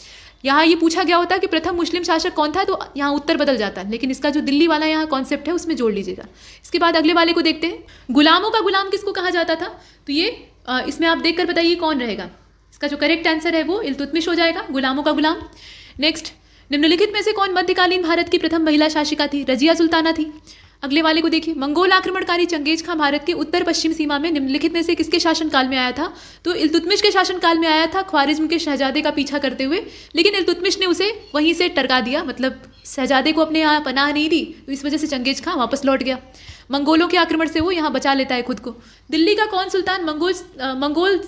यहाँ ये पूछा गया होता कि प्रथम मुस्लिम शासक कौन था, तो यहाँ उत्तर बदल जाता, लेकिन इसका जो दिल्ली वाला यहाँ कॉन्सेप्ट है उसमें जोड़ लीजिएगा। इसके बाद अगले वाले को देखते हैं। गुलामों का गुलाम किसको कहा जाता था? तो ये इसमें आप देखकर बताइए कौन रहेगा। इसका जो करेक्ट आंसर है वो इल्तुतमिश हो जाएगा, गुलामों का गुलाम। नेक्स्ट, निम्नलिखित में से कौन मध्यकालीन भारत की प्रथम महिला शासिका थी? रजिया सुल्ताना थी। अगले वाले को देखिए। मंगोल आक्रमणकारी चंगेज खां भारत के उत्तर पश्चिम सीमा में निम्नलिखित में से किसके शासनकाल में आया था? तो इल्तुतमिश के शासनकाल में आया था, ख्वारिज्म के शहजादे का पीछा करते हुए, लेकिन इल्तुतमिश ने उसे वहीं से टरका दिया, मतलब शहजादे को अपने यहाँ पनाह नहीं दी, तो इस वजह से चंगेज खां वापस लौट गया। मंगोलों के आक्रमण से वो यहाँ बचा लेता है खुद को। दिल्ली का कौन सुल्तान मंगोल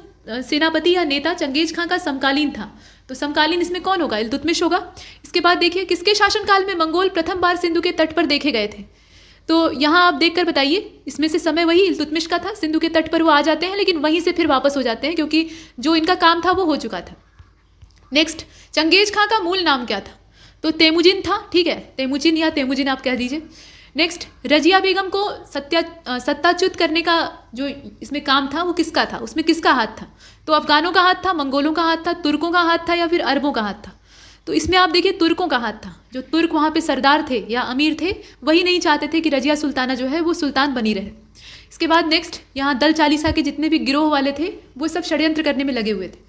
सेनापति या नेता चंगेज खां का समकालीन था? तो समकालीन इसमें कौन होगा? इल्तुतमिश होगा। इसके बाद देखिए, किसके शासनकाल में मंगोल प्रथम बार सिंधु के तट पर देखे गए थे? तो यहाँ आप देखकर बताइए, इसमें से समय वही इल्तुतमिश का था। सिंधु के तट पर वो आ जाते हैं, लेकिन वहीं से फिर वापस हो जाते हैं, क्योंकि जो इनका काम था वो हो चुका था। नेक्स्ट, चंगेज खां का मूल नाम क्या था? तो तेमुजिन था, ठीक है, तेमुजिन या तेमुजिन आप कह दीजिए। नेक्स्ट, रजिया बेगम को सत्ताच्युत करने का जो इसमें काम था वो किसका था? उसमें किसका हाथ था? तो अफगानों का हाथ था, मंगोलों का हाथ था, तुर्कों का हाथ था, या फिर अरबों का हाथ था? तो इसमें आप देखिए तुर्कों का हाथ था। जो तुर्क वहाँ पे सरदार थे या अमीर थे, वही नहीं चाहते थे कि रजिया सुल्ताना जो है वो सुल्तान बनी रहे। इसके बाद नेक्स्ट, यहाँ दल चालीसा के जितने भी गिरोह वाले थे वो सब षड्यंत्र करने में लगे हुए थे।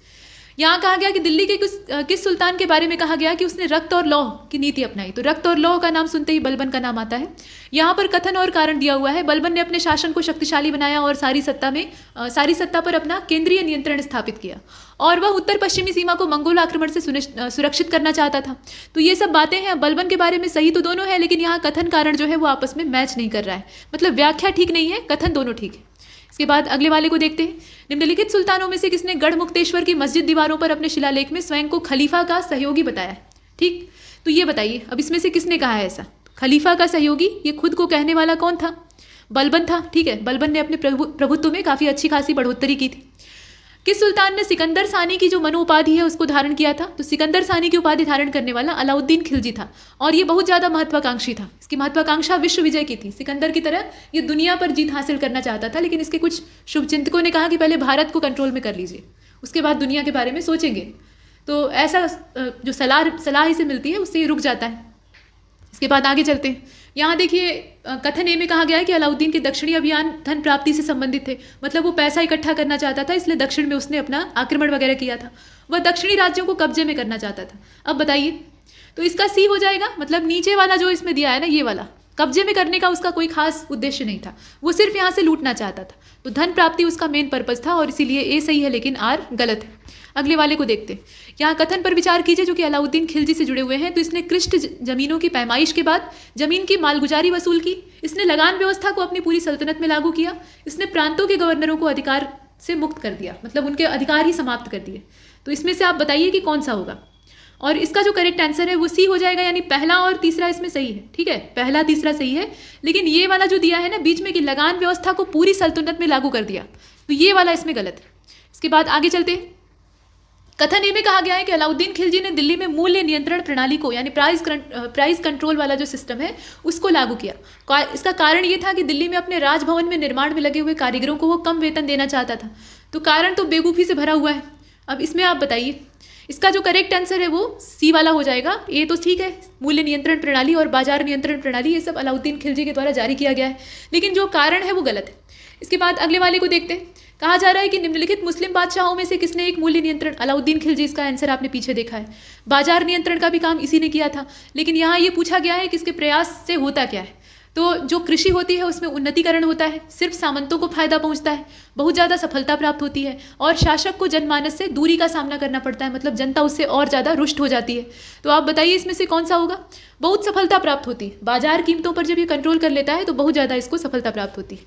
यहाँ कहा गया कि दिल्ली के किस सुल्तान के बारे में कहा गया कि उसने रक्त और लौह की नीति अपनाई? तो रक्त और लौह का नाम सुनते ही बलबन का नाम आता है। यहाँ पर कथन और कारण दिया हुआ है। बलबन ने अपने शासन को शक्तिशाली बनाया और सारी सत्ता पर अपना केंद्रीय नियंत्रण स्थापित किया, और वह उत्तर पश्चिमी सीमा को मंगोल आक्रमण से सुरक्षित करना चाहता था। तो ये सब बातें हैं बलबन के बारे में, सही तो दोनों है, लेकिन यहाँ कथन कारण जो है वो आपस में मैच नहीं कर रहा है, मतलब व्याख्या ठीक नहीं है, कथन दोनों ठीक है। इसके बाद अगले वाले को देखते हैं। निम्नलिखित सुल्तानों में से किसने गढ़मुक्तेश्वर की मस्जिद दीवारों पर अपने शिलालेख में स्वयं को खलीफा का सहयोगी बताया? ठीक, तो ये बताइए अब इसमें से किसने कहा है ऐसा? खलीफा का सहयोगी, ये खुद को कहने वाला कौन था? बलबन था, ठीक है। बलबन ने अपने प्रभुत्व में काफ़ी अच्छी खासी बढ़ोतरी की थी। किस सुल्तान ने सिकंदर सानी की जो मनोउपाधि है उसको धारण किया था? तो सिकंदर सानी की उपाधि धारण करने वाला अलाउद्दीन खिलजी था, और ये बहुत ज़्यादा महत्वाकांक्षी था। इसकी महत्वाकांक्षा विश्व विजय की थी। सिकंदर की तरह ये दुनिया पर जीत हासिल करना चाहता था, लेकिन इसके कुछ शुभचिंतकों ने कहा कि पहले भारत को कंट्रोल में कर लीजिए, उसके बाद दुनिया के बारे में सोचेंगे। तो ऐसा जो सलाह इसे मिलती है उससे ये रुक जाता है। इसके बाद आगे चलते हैं। यहाँ देखिए, कथन ए में कहा गया है कि अलाउद्दीन के दक्षिणी अभियान धन प्राप्ति से संबंधित थे, मतलब वो पैसा इकट्ठा करना चाहता था, इसलिए दक्षिण में उसने अपना आक्रमण वगैरह किया था। वह दक्षिणी राज्यों को कब्जे में करना चाहता था। अब बताइए, तो इसका सी हो जाएगा, मतलब नीचे वाला जो इसमें दिया है ना, ये वाला कब्जे में करने का उसका कोई खास उद्देश्य नहीं था, वो सिर्फ यहाँ से लूटना चाहता था। तो धन प्राप्ति उसका मेन पर्पज था, और इसीलिए ए सही है लेकिन आर गलत है। अगले वाले को देखते हैं। यहाँ कथन पर विचार कीजिए जो कि अलाउद्दीन खिलजी से जुड़े हुए हैं। तो इसने कृष्ट जमीनों की पैमाइश के बाद जमीन की मालगुजारी वसूल की। इसने लगान व्यवस्था को अपनी पूरी सल्तनत में लागू किया। इसने प्रांतों के गवर्नरों को अधिकार से मुक्त कर दिया, मतलब उनके अधिकार ही समाप्त कर दिए। तो इसमें से आप बताइए कि कौन सा होगा, और इसका जो करेक्ट आंसर है वो सी हो जाएगा, यानी पहला और तीसरा इसमें सही है। ठीक है, पहला तीसरा सही है, लेकिन ये वाला जो दिया है ना बीच में कि लगान व्यवस्था को पूरी सल्तनत में लागू कर दिया, तो ये वाला इसमें गलत है। इसके बाद आगे चलते हैं। कथन ए में कहा गया है कि अलाउद्दीन खिलजी ने दिल्ली में मूल्य नियंत्रण प्रणाली को, यानी प्राइस कंट्रोल वाला जो सिस्टम है उसको लागू किया। इसका कारण ये था कि दिल्ली में अपने राजभवन में निर्माण में लगे हुए कारीगरों को वो कम वेतन देना चाहता था। तो कारण तो बेवकूफ़ी से भरा हुआ है। अब इसमें आप बताइए, इसका जो करेक्ट आंसर है वो सी वाला हो जाएगा। ये तो ठीक है, मूल्य नियंत्रण प्रणाली और बाजार नियंत्रण प्रणाली ये सब अलाउद्दीन खिलजी के द्वारा जारी किया गया है, लेकिन जो कारण है वो गलत है। इसके बाद अगले वाले को देखते हैं। कहा जा रहा है कि निम्नलिखित मुस्लिम बादशाहों में से किसने एक मूल्य नियंत्रण, अलाउद्दीन खिलजी, इसका आंसर आपने पीछे देखा है। बाजार नियंत्रण का भी काम इसी ने किया था, लेकिन यहाँ ये पूछा गया है कि इसके प्रयास से होता क्या है। तो जो कृषि होती है उसमें उन्नतीकरण होता है, सिर्फ सामंतों को फायदा पहुंचता है, बहुत ज़्यादा सफलता प्राप्त होती है, और शासक को जनमानस से दूरी का सामना करना पड़ता है, मतलब जनता उससे और ज़्यादा रुष्ट हो जाती है। तो आप बताइए इसमें से कौन सा होगा। बहुत सफलता प्राप्त होती है, बाजार कीमतों पर जब ये कंट्रोल कर लेता है तो बहुत ज़्यादा इसको सफलता प्राप्त होती है।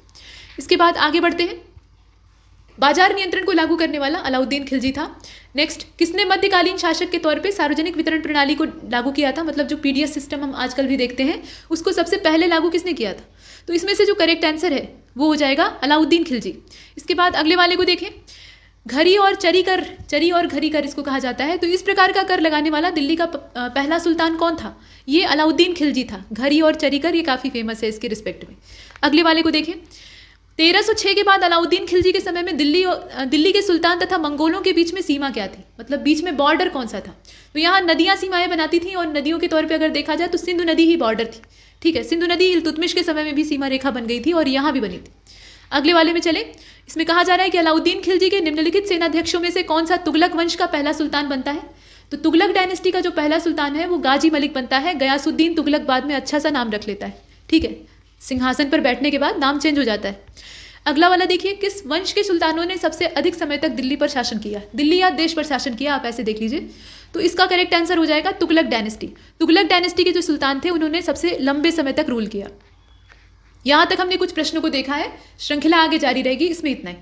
इसके बाद आगे बढ़ते हैं। बाजार नियंत्रण को लागू करने वाला अलाउद्दीन खिलजी था। नेक्स्ट, किसने मध्यकालीन शासक के तौर पे सार्वजनिक वितरण प्रणाली को लागू किया था, मतलब जो पीडीएस सिस्टम हम आजकल भी देखते हैं उसको सबसे पहले लागू किसने किया था? तो इसमें से जो करेक्ट आंसर है वो हो जाएगा अलाउद्दीन खिलजी। इसके बाद अगले वाले को देखें, घरी और चरी कर, चरी और घरी कर इसको कहा जाता है। तो इस प्रकार का कर लगाने वाला दिल्ली का पहला सुल्तान कौन था? ये अलाउद्दीन खिलजी था। घरी और चरी कर ये काफ़ी फेमस है इसके रिस्पेक्ट में। अगले वाले को देखें, 1306 के बाद अलाउद्दीन खिलजी के समय में दिल्ली के सुल्तान तथा मंगोलों के बीच में सीमा क्या थी, मतलब बीच में बॉर्डर कौन सा था? तो यहाँ नदियाँ सीमाएं बनाती थी और नदियों के तौर पे अगर देखा जाए तो सिंधु नदी ही बॉर्डर थी। ठीक है, सिंधु नदी इल्तुतमिश के समय में भी सीमा रेखा बन गई थी और यहाँ भी बनी थी। अगले वाले में चले, इसमें कहा जा रहा है कि अलाउद्दीन खिलजी के निम्नलिखित सेनाध्यक्षों में से कौन सा तुगलक वंश का पहला सुल्तान बनता है? तो तुगलक डायनेस्टी का जो पहला सुल्तान है वो गाजी मलिक बनता है। गयासुद्दीन तुगलक बाद में अच्छा सा नाम रख लेता है। ठीक है, सिंहासन पर बैठने के बाद नाम चेंज हो जाता है। अगला वाला देखिए, किस वंश के सुल्तानों ने सबसे अधिक समय तक दिल्ली पर शासन किया? दिल्ली या देश पर शासन किया, आप ऐसे देख लीजिए। तो इसका करेक्ट आंसर हो जाएगा तुगलक डायनेस्टी। तुगलक डायनेस्टी के जो सुल्तान थे उन्होंने सबसे लंबे समय तक रूल किया। यहाँ तक हमने कुछ प्रश्नों को देखा है, श्रृंखला आगे जारी रहेगी। इसमें इतना ही।